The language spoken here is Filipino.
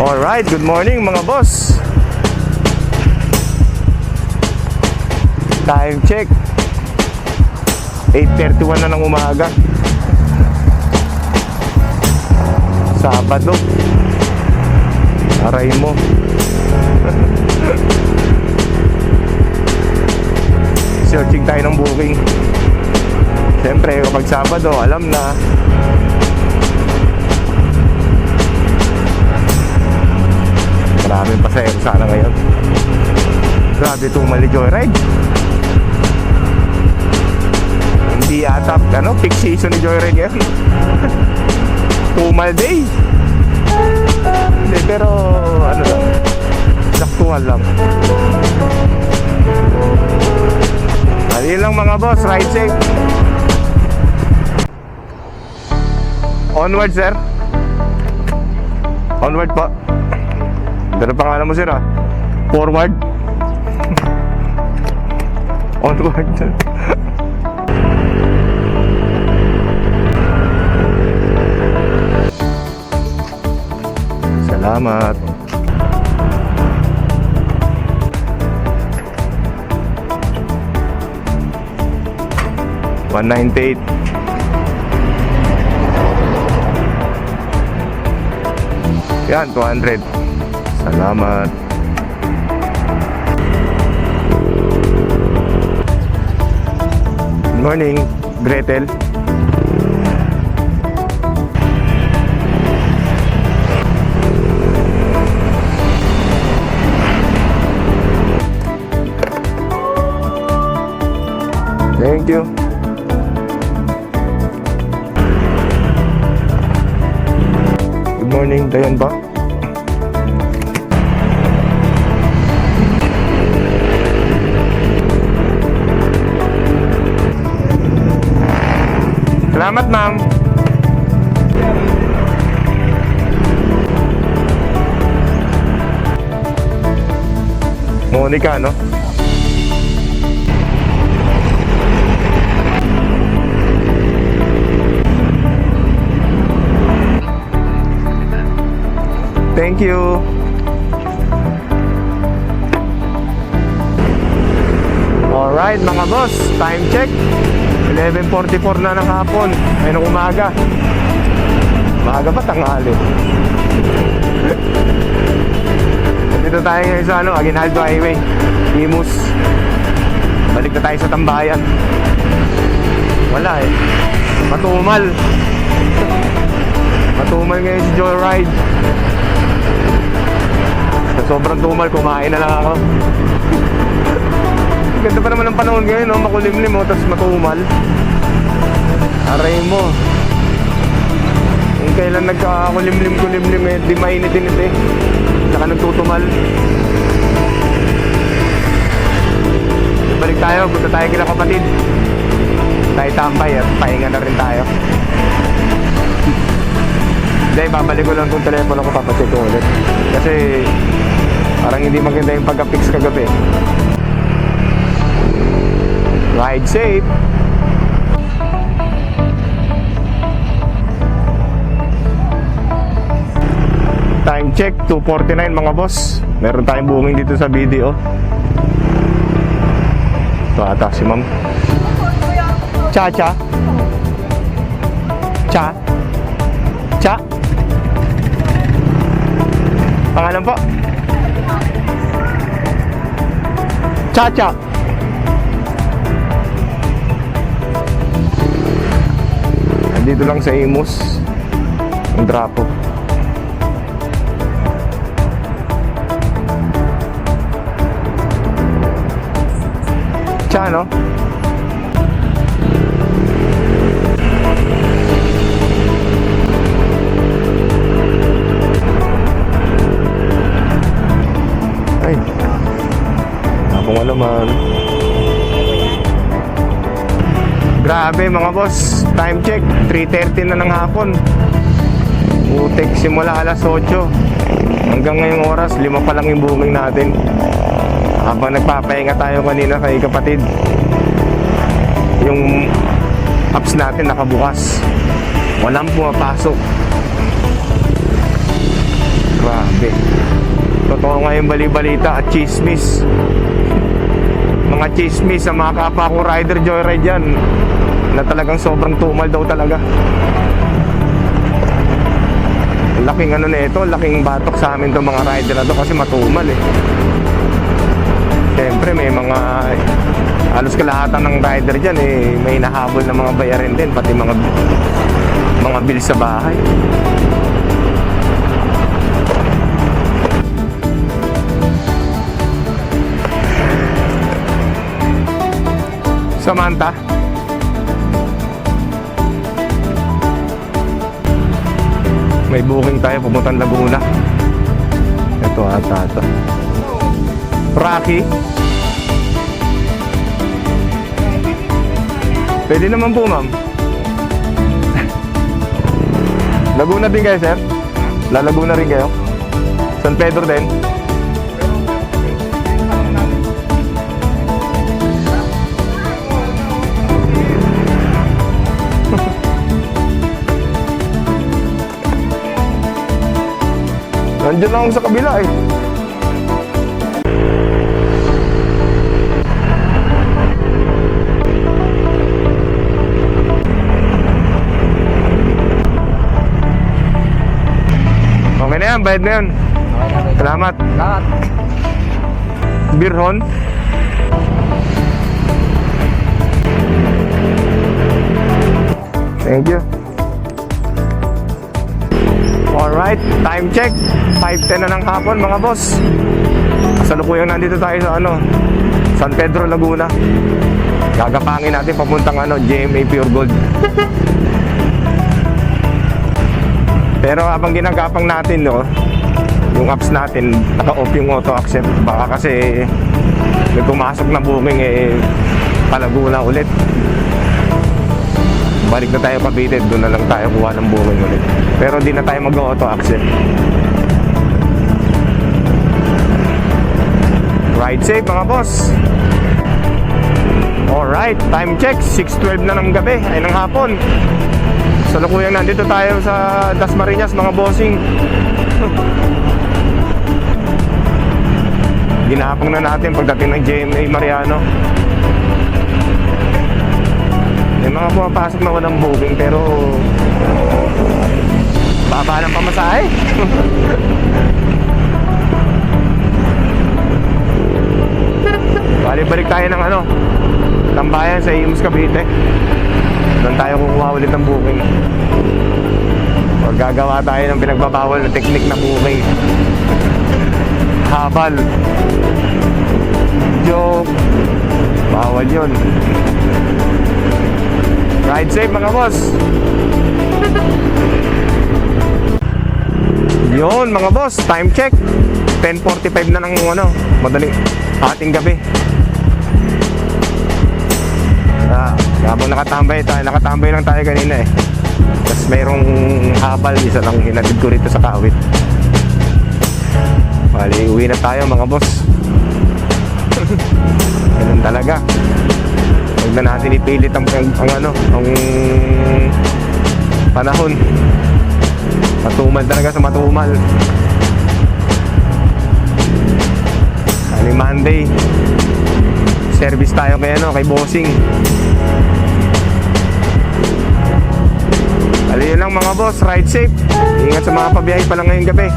Alright, good morning mga boss. Time check 8:31 na ng umaga, Sabado. Aray mo. Searching tayo ng booking. Siyempre kapag Sabado, alam na maraming pasahero sana ngayon. Grabe itong Mali Joyride. Hindi ata peak season ni Joyride ngayon. Tumal day. Hindi, pero ano lang, saktuhan lang. Ayun lang mga boss, ride safe. Onward sir. Onward po. Pero pangalan mo sir ah? Forward. Onward. Salamat. $198. Yan, 200. Salamat. Good morning, Gretel. Thank you. Good morning, Dayan ba? Salamat, ma'am. Monica, no? Thank you. Alright mga boss, time check 11:44 na ng hapon. Ay ng umaga. Maaga ba tanghali? Dito tayo ngayon sa Aguinaldo Highway, Imus. Balik na tayo sa Tambayan. Wala eh, matumal. Matumal ngayon si Joyride. Sa sobrang tumal, kumain na lang ako. Ganda pa naman ang panahon ngayon, no? Makulimlim mo, tapos matumal. Aray mo. Yung kailan nagkakulimlim-kulimlim eh, di mainit-init eh. Saka nagtutumal. Balik tayo, punta tayo kila kapatid. Tayo tambay at pahinga na rin tayo. Hindi, babalik ko lang itong telepono ko, papacheck ko ulit. Kasi parang hindi maganda yung pagka-fix kagabi. Ride safe. Time check 2:49 mga boss. Meron tayong booking dito sa video. Ito ata si ma'am. Cha-cha. Cha. Cha. Pangalan po? Cha-cha. Dito lang sa Imus ang drapo. Cha, no? Ay, akong alaman. Grabe mga boss, time check 3:30 na ng hapon. Utek, simula alas 8 hanggang ngayong oras 5 pa lang yung booking natin. Habang nagpapahinga tayo kanina kay kapatid, yung apps natin nakabukas, walang pumapasok. Grabe. tayong bali-balita at chismis. Mga chismis sa mga kapwa kong rider joyride yan, na talagang sobrang tumal daw talaga. Laking ano na ito, laking batok sa amin itong mga rider na to kasi matumal eh. Siyempre may mga halos kalahatan ng rider dyan eh, may nahabol na mga bayarin din, pati mga bills sa bahay. Samantha, may booking tayo pupuntang Laguna. Ito ata ito. Rocky, pwede naman po ma'am. Laguna din kayo sir? Lalaguna rin kayo? San Pedro din? Nandiyan na ako sa kabila eh. Okay na yan, bayad na yun. Salamat. Lahat. Birhon. Thank you. Alright, time check 5:10 na ng hapon mga boss. Kasalukuyang nandito tayo sa San Pedro, Laguna. Gagapangin natin papuntang GMA Pure Gold. Pero habang ginagapang natin yung apps natin, naka-off yung auto accept. Baka kasi may pumasok na booking Laguna ulit. Balik na tayo Cavite, doon na lang tayo kuha ng booking ulit. Pero di na tayo mag-auto accept. Ride safe mga boss. Alright, time check 6:12 na ng gabi, ay ng hapon. Salukuyang nandito tayo sa Dasmariñas mga bossing. Ginahapang na natin pagdating ng GMA Mariano. May mga pumapasok na walang booking pero baba ng pamasahe. Balik tayo ng tambayan sa Imus Cavite. Doon tayo kukuha ulit ng booking. O gagawa tayo ng pinagbabawal na technique na booking. Habal. Joke. Bawal yun. Ride safe mga boss. Yun mga boss, time check 10:45 na ng madaling ating gabi. Habang nakatambay lang tayo kanina eh. Tapos mayroong habal, isa lang hinatid ko rito sa Kawit. Bali, uwi na tayo mga boss. Ganun talaga. Huwag na natin ipilit ang panahon. Matumal talaga sa matumal. Monday, service tayo kay bossing. Yun lang mga boss, ride safe. Ingat sa mga pabiyahe pa lang ngayong gabi.